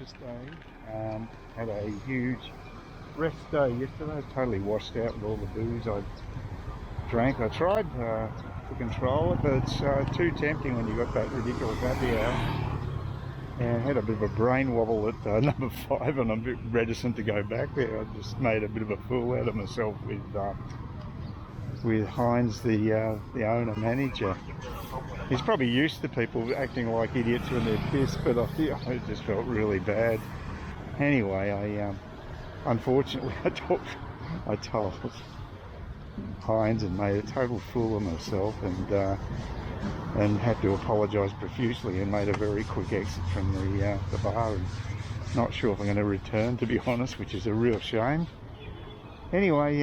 first day. Had a huge rest day yesterday. I was totally washed out with all the booze I drank. I tried to control it, but it's too tempting when you got that ridiculous happy hour. And had a bit of a brain wobble at number 5, and I'm a bit reticent to go back there. I just made a bit of a fool out of myself with Heinz, the owner manager. He's probably used to people acting like idiots when they're pissed, but I just felt really bad. Anyway, unfortunately I told Heinz and made a total fool of myself, and had to apologise profusely and made a very quick exit from the bar. And not sure if I'm going to return, to be honest, which is a real shame. Anyway,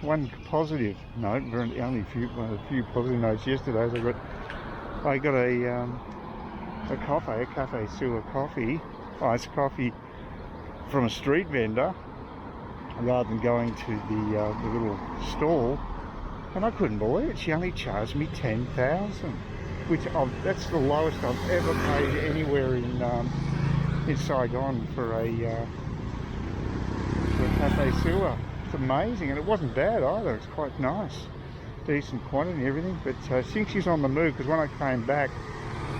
one positive note, one of the few positive notes yesterday is I got a cafe sewer coffee, iced coffee from a street vendor rather than going to the little stall, and I couldn't believe it. She only charged me 10,000, which that's the lowest I've ever paid anywhere in Saigon for a cafe sewer. It's amazing, and it wasn't bad either. It's quite nice, decent quantity and everything. But I think she's on the move, because when I came back,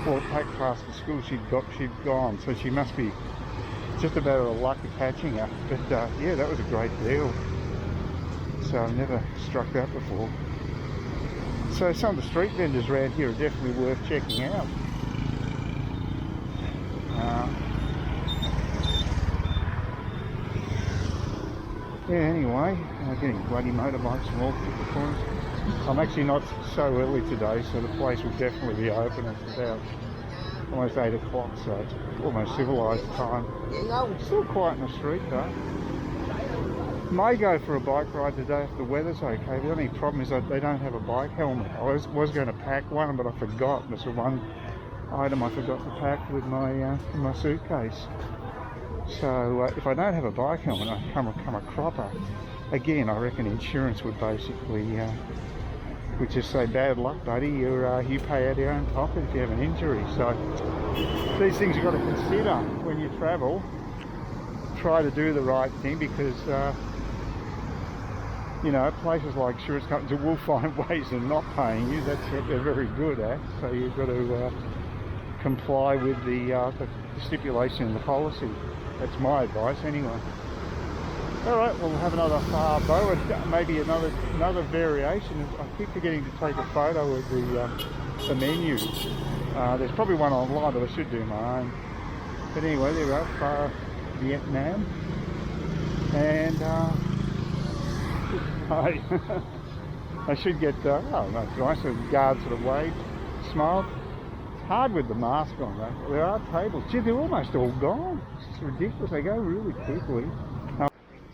well, packed past the school, she'd gone, so she must be just about a luck of catching her. But yeah, that was a great deal. So I've never struck that before. So some of the street vendors around here are definitely worth checking out. Yeah, anyway, getting bloody motorbikes from all the corners. I'm actually not so early today, so the place will definitely be open. It's about almost 8 o'clock, so it's almost civilised time. Still quiet in the street though. May go for a bike ride today if the weather's okay. The only problem is that they don't have a bike helmet. I was going to pack one, but I forgot. That's the one item I forgot to pack with my suitcase. So if I don't have a bike helmet, I come a cropper. Again, I reckon insurance would basically would just say, bad luck, buddy. You pay out your own pocket if you have an injury. So these things you've got to consider when you travel. Try to do the right thing, because you know, places like insurance companies will find ways of not paying you. That's what they're very good at. So you've got to comply with the stipulation in the policy. That's my advice anyway. Alright, we'll have another far bow, and maybe another variation. I keep forgetting to take a photo of the menu. There's probably one online, but I should do my own. But anyway, there we are, far Vietnam. And I should get, oh, that's nice, the guard sort of waved, smiled. Hard with the mask on though. There are tables. Gee, they're almost all gone. It's ridiculous. They go really quickly.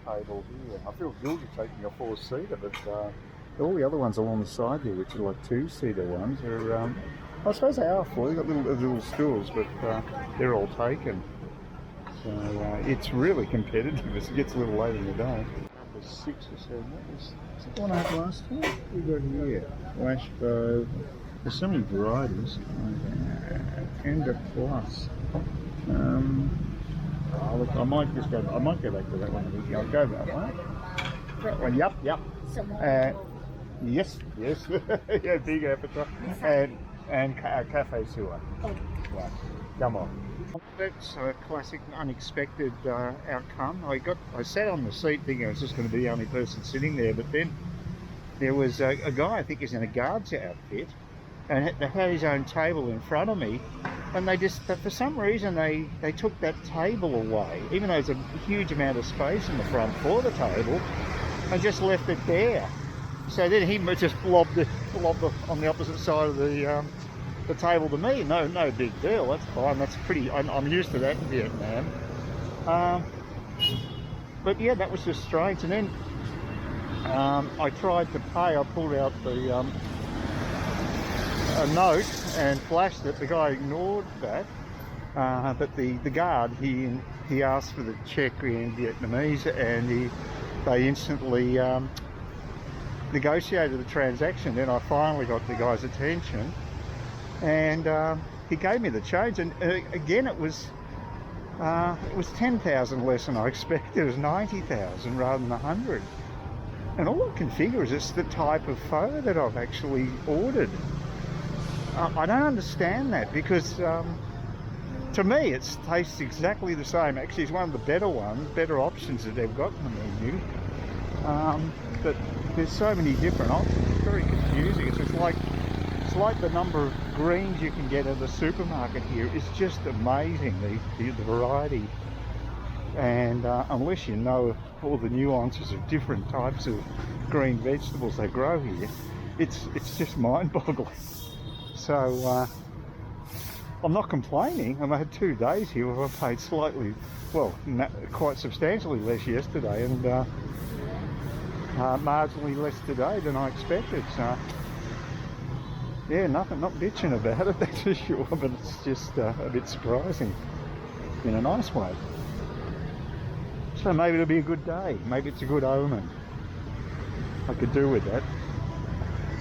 Table here. I feel guilty taking a 4-seater, but all the other ones along the side here, which are like 2-seater ones, are I suppose they are full. They've got little stools, but they're all taken. So it's really competitive as it gets a little late in the day. Number 6 or 7. What was the one I had last time? We got here. Washbow. There's so many varieties. Tender Plus. Oh, look, I might go back to that one. I'll go that one. That one, yep. Yes. Yeah, big appetite. And cafe sewer. Right, come on. That's a classic unexpected outcome. I sat on the seat thinking I was just going to be the only person sitting there, but then there was a guy, I think he's in a guard's outfit, and they had his own table in front of me, and for some reason they took that table away, even though there's a huge amount of space in the front for the table, and just left it there. So then he just blobbed on the opposite side of the table to me. No big deal, that's fine, that's pretty, I'm used to that in Vietnam. But yeah, that was just strange. And then I tried to pay. I pulled out a note and flashed it. The guy ignored that, but the guard, he asked for the check in Vietnamese, and they instantly negotiated the transaction. Then I finally got the guy's attention, and he gave me the change. And again, it was It was 10,000 less than I expected. It was 90,000 rather than 100. And all I can figure is it's the type of photo that I've actually ordered. I don't understand that, because to me it tastes exactly the same. Actually, it's one of the better options that they've got in the menu. But there's so many different options. It's very confusing. It's like the number of greens you can get at the supermarket here. It's just amazing, the variety. And unless you know all the nuances of different types of green vegetables they grow here, it's just mind-boggling. So I'm not complaining. I had 2 days here where I paid quite substantially less yesterday, and marginally less today than I expected. So yeah, not bitching about it, that's for sure, but it's just a bit surprising in a nice way. So maybe it'll be a good day. Maybe it's a good omen. I could do with that.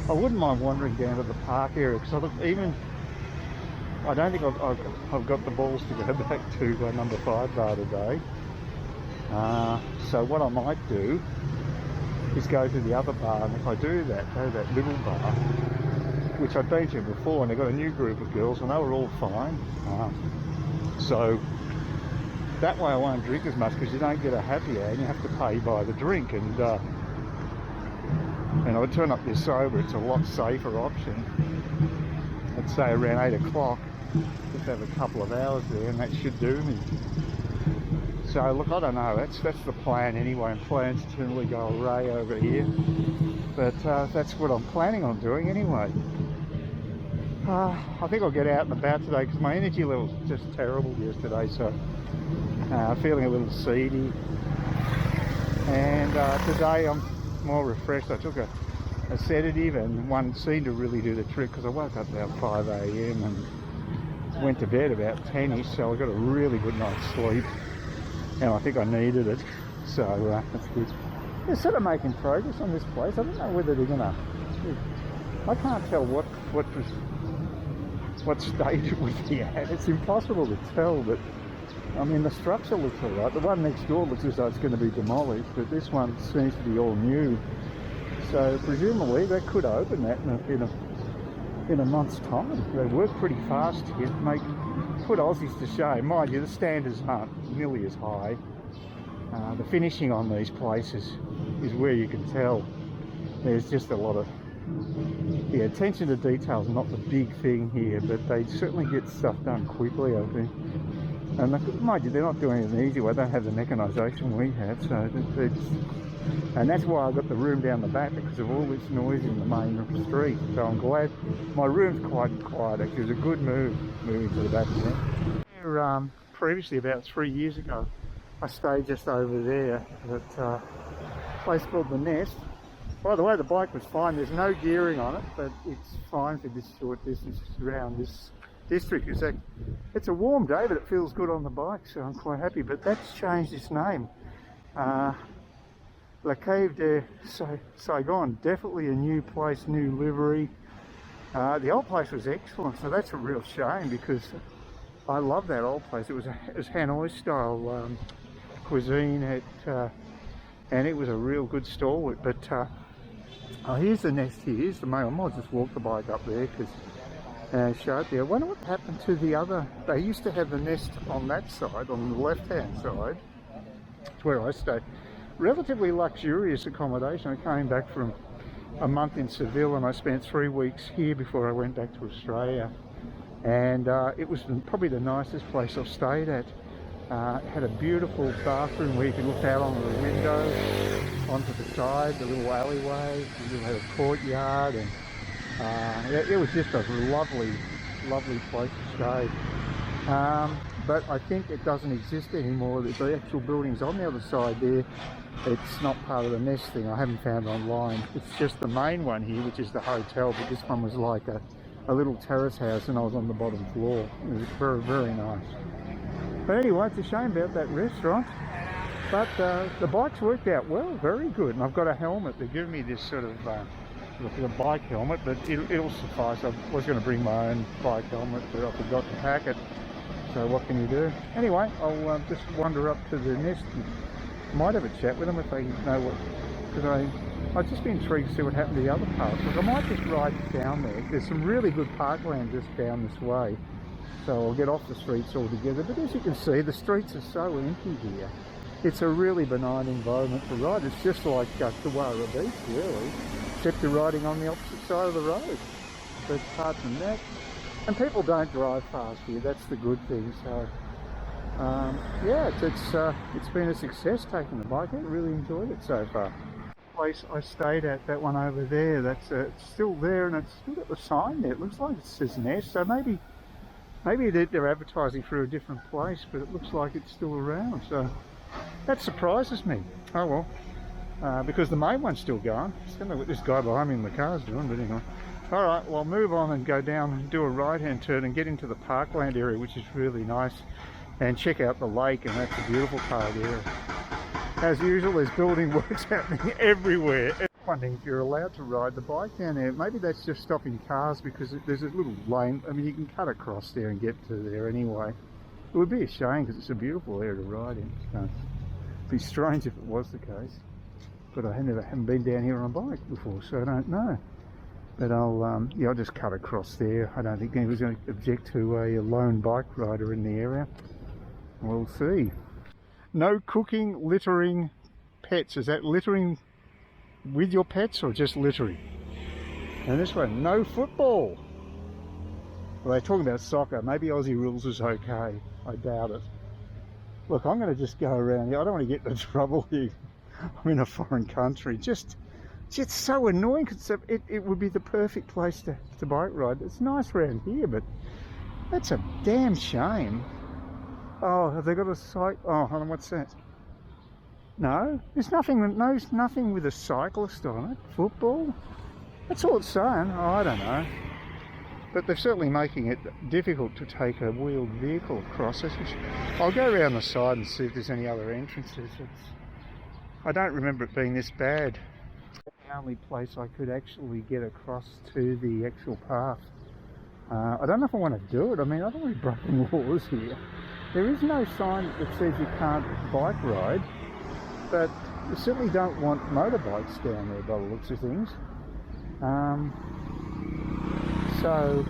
I wouldn't mind wandering down to the park area, because I don't think I've got the balls to go back to number 5 bar today. So what I might do is go to the other bar, and if I do that, go to that little bar, which I've been to before, and they've got a new group of girls, and they were all fine. So that way I won't drink as much, because you don't get a happy hour and you have to pay by the drink. And I would turn up there sober. It's a lot safer option. I'd say around 8 o'clock, just have a couple of hours there, and that should do me. So look, I don't know, that's the plan anyway, and plans generally go array over here. But that's what I'm planning on doing anyway. I think I'll get out and about today, because my energy level's just terrible yesterday, so feeling a little seedy. And today I'm more refreshed. I took a sedative, and one seemed to really do the trick, because I woke up about 5 AM and went to bed about 10ish, so I got a really good night's sleep, and I think I needed it. So that's good. They're sort of making progress on this place. I don't know whether they're gonna, I can't tell what stage it would be at. It's impossible to tell, but I mean, the structure looks alright. The one next door looks as though it's going to be demolished, but this one seems to be all new. So presumably they could open that in a month's time. They work pretty fast here. Put Aussies to shame. Mind you, the standards aren't nearly as high. The finishing on these places is where you can tell there's just a lot of, yeah, attention to detail is not the big thing here, but they certainly get stuff done quickly, I think. And mind you, they're not doing it in an easy way. They don't have the mechanisation we have, so and that's why I got the room down the back, because of all this noise in the main street. So I'm glad my room's quite quiet. Actually, it was a good move moving to the back there. Previously, about 3 years ago, I stayed just over there at a place called The Nest. By the way, the bike was fine. There's no gearing on it, but it's fine for this short distance around this district. It's a warm day, but it feels good on the bike, so I'm quite happy. But that's changed its name. La Cave de Saigon, definitely a new place, new livery. The old place was excellent, so that's a real shame, because I love that old place. It was Hanoi style cuisine, and it was a real good stalwart. But here's the Nest here, here's the main. I might just walk the bike up there, because show it there. I wonder what happened to the other. They used to have the Nest on that side, on the left hand side. It's where I stayed. Relatively luxurious accommodation. I came back from a month in Seville, and I spent 3 weeks here before I went back to Australia. And it was probably the nicest place I've stayed at. It had a beautiful bathroom where you could look out onto the window, onto the side, the little alleyway. You had a courtyard, and it was just a lovely, lovely place to stay. But I think it doesn't exist anymore. The actual building's on the other side there. It's not part of the Nest thing. I haven't found it online. It's just the main one here, which is the hotel, but this one was like a little terrace house, and I was on the bottom floor. It was very, very nice. But anyway, it's a shame about that restaurant. But the bike's worked out well, very good. And I've got a helmet. They've given me this sort of the bike helmet, but it'll suffice. I was going to bring my own bike helmet, but I forgot to pack it. So what can you do? Anyway, I'll just wander up to the nest and might have a chat with them if they know what, because I'd just be intrigued to see what happened to the other parts. Look, I might just ride down there. There's some really good parkland just down this way. So I'll get off the streets altogether. But as you can see, the streets are so empty here. It's a really benign environment to ride. It's just like Kawara Beach, really, except you're riding on the opposite side of the road. But apart from that, and people don't drive fast here, that's the good thing. So yeah, it's been a success taking the bike. I really enjoyed it so far. The place I stayed at, that one over there, that's it's still there, and it's still got the sign there. It looks like it says Nest, so maybe they're advertising for a different place, but it looks like it's still around. So that surprises me. Oh well, because the main one's still going. I don't know what this guy behind me in the car is doing, but anyway. Alright, well I'll move on and go down and do a right hand turn and get into the parkland area, which is really nice, and check out the lake, and that's a beautiful part of the area. As usual, there's building works happening everywhere. I'm wondering if you're allowed to ride the bike down there. Maybe that's just stopping cars, because there's a little lane. I mean, you can cut across there and get to there anyway. It would be a shame because it's a beautiful area to ride in. So it'd be strange if it was the case. But I haven't been down here on a bike before, so I don't know. But I'll just cut across there. I don't think anyone's going to object to a lone bike rider in the area. We'll see. No cooking, littering, pets. Is that littering with your pets or just littering? And this one, no football. Well, they're talking about soccer. Maybe Aussie rules is okay. I doubt it. Look, I'm going to just go around here. I don't want to get into trouble here. I'm in a foreign country. It's so annoying, because it would be the perfect place to bike ride. It's nice around here, but that's a damn shame. Oh, have they got a site? Oh, hold on, what's that? No, there's nothing with a cyclist on it. Football? That's all it's saying. Oh, I don't know. But they're certainly making it difficult to take a wheeled vehicle across it. I'll go around the side and see if there's any other entrances. I don't remember it being this bad. The only place I could actually get across to the actual path. I don't know if I want to do it. I mean, I don't want to be breaking laws here. There is no sign that says you can't bike ride, but you certainly don't want motorbikes down there by the looks of things. So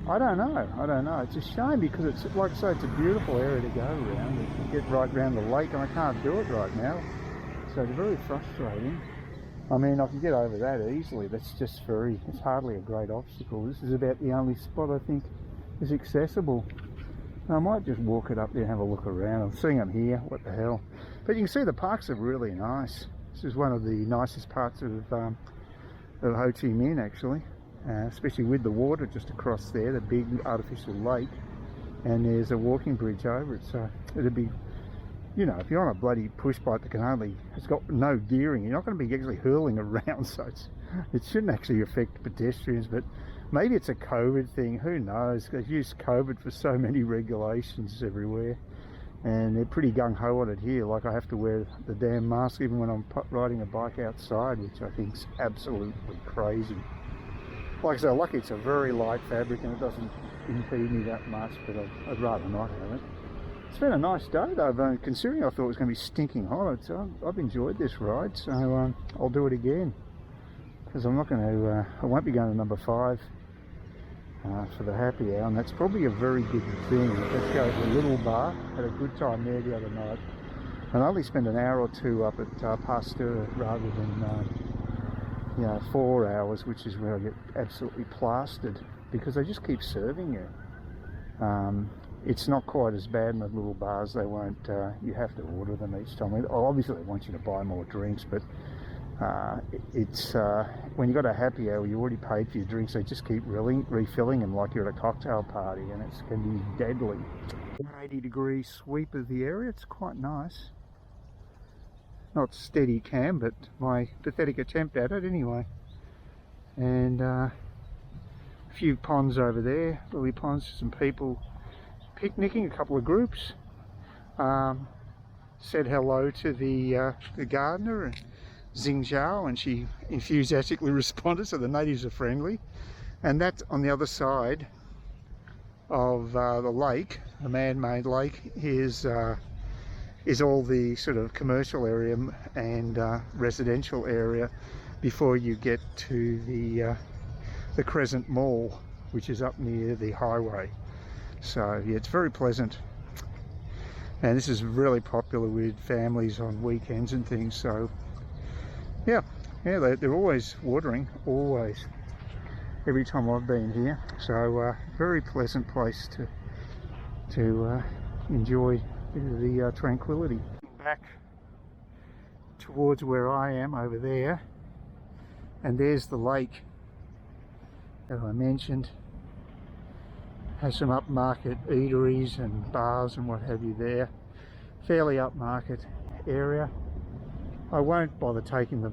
I don't know. It's a shame, because it's, like I say, it's a beautiful area to go around. You can get right around the lake, and I can't do it right now. So it's very frustrating. I mean, I can get over that easily. That's just it's hardly a great obstacle. This is about the only spot I think is accessible. I might just walk it up there and have a look around. I'm seeing them here, what the hell. But you can see the parks are really nice. This is one of the nicest parts of Ho Chi Minh, actually. Especially with the water just across there, the big artificial lake. And there's a walking bridge over it, so it'd be, you know, if you're on a bloody push bike that has got no gearing, you're not going to be actually hurling around, so it shouldn't actually affect pedestrians. But maybe it's a COVID thing, who knows? They've used COVID for so many regulations everywhere, and they're pretty gung-ho on it here. Like, I have to wear the damn mask even when I'm riding a bike outside, which I think is absolutely crazy. Like I say, lucky it's a very light fabric and it doesn't impede me that much, but I'd rather not have it. It's been a nice day though, considering I thought it was going to be stinking hot. So I've enjoyed this ride, so I'll do it again, because I'm not going to, I won't be going to number 5 for the happy hour, and that's probably a very good thing. Let's go to a little bar. Had a good time there the other night, and I only spent an hour or two up at Pasteur rather than 4 hours, which is where I get absolutely plastered, because they just keep serving you. It's not quite as bad in the little bars. They won't, you have to order them each time. Obviously they want you to buy more drinks, but it's when you got a happy hour, you already paid for your drinks. They just keep refilling them like you're at a cocktail party, and it can be deadly. 180-degree sweep of the area. It's quite nice. Not steady cam, but my pathetic attempt at it anyway. And a few ponds over there, lily ponds, some people picnicking, a couple of groups. Said hello to the gardener, and Xing Zhao, and she enthusiastically responded, so the natives are friendly. And that on the other side, of the lake, the man-made lake, is all the sort of commercial area and residential area before you get to the Crescent Mall, which is up near the highway. So yeah, it's very pleasant, and this is really popular with families on weekends and things. So yeah, they're always watering, always, every time I've been here. So very pleasant place to enjoy the tranquility. Back towards where I am over there, and there's the lake that I mentioned. Has some upmarket eateries and bars and what have you there. Fairly upmarket area. I won't bother taking the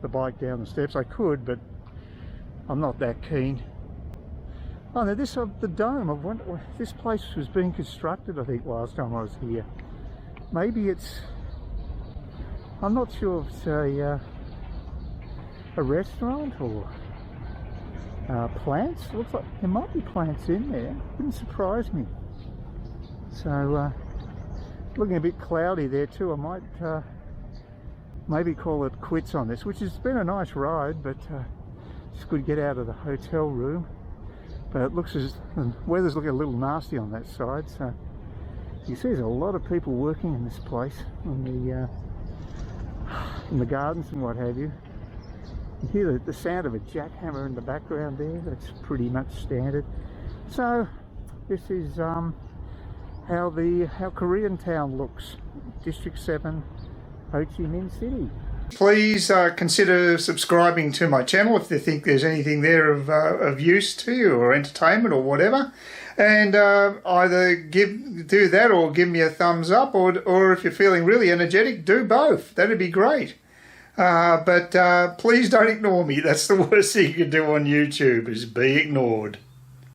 bike down the steps. I could, but I'm not that keen. Oh, now this the dome. This place was being constructed, I think, last time I was here. Maybe it's, I'm not sure if it's a restaurant or plants. Looks like there might be plants in there. Wouldn't surprise me. So looking a bit cloudy there too. I might maybe call it quits on this, which has been a nice ride, but it's good to get out of the hotel room. But it looks as the weather's looking a little nasty on that side. So you see, there's a lot of people working in this place, in the gardens and what have you. You hear the sound of a jackhammer in the background there. That's pretty much standard. So this is how Koreatown looks. District 7, Ho Chi Minh City. Please consider subscribing to my channel if you think there's anything there of use to you, or entertainment or whatever. And either do that or give me a thumbs up, or if you're feeling really energetic, do both. That'd be great. But please don't ignore me. That's the worst thing you can do on YouTube, is be ignored.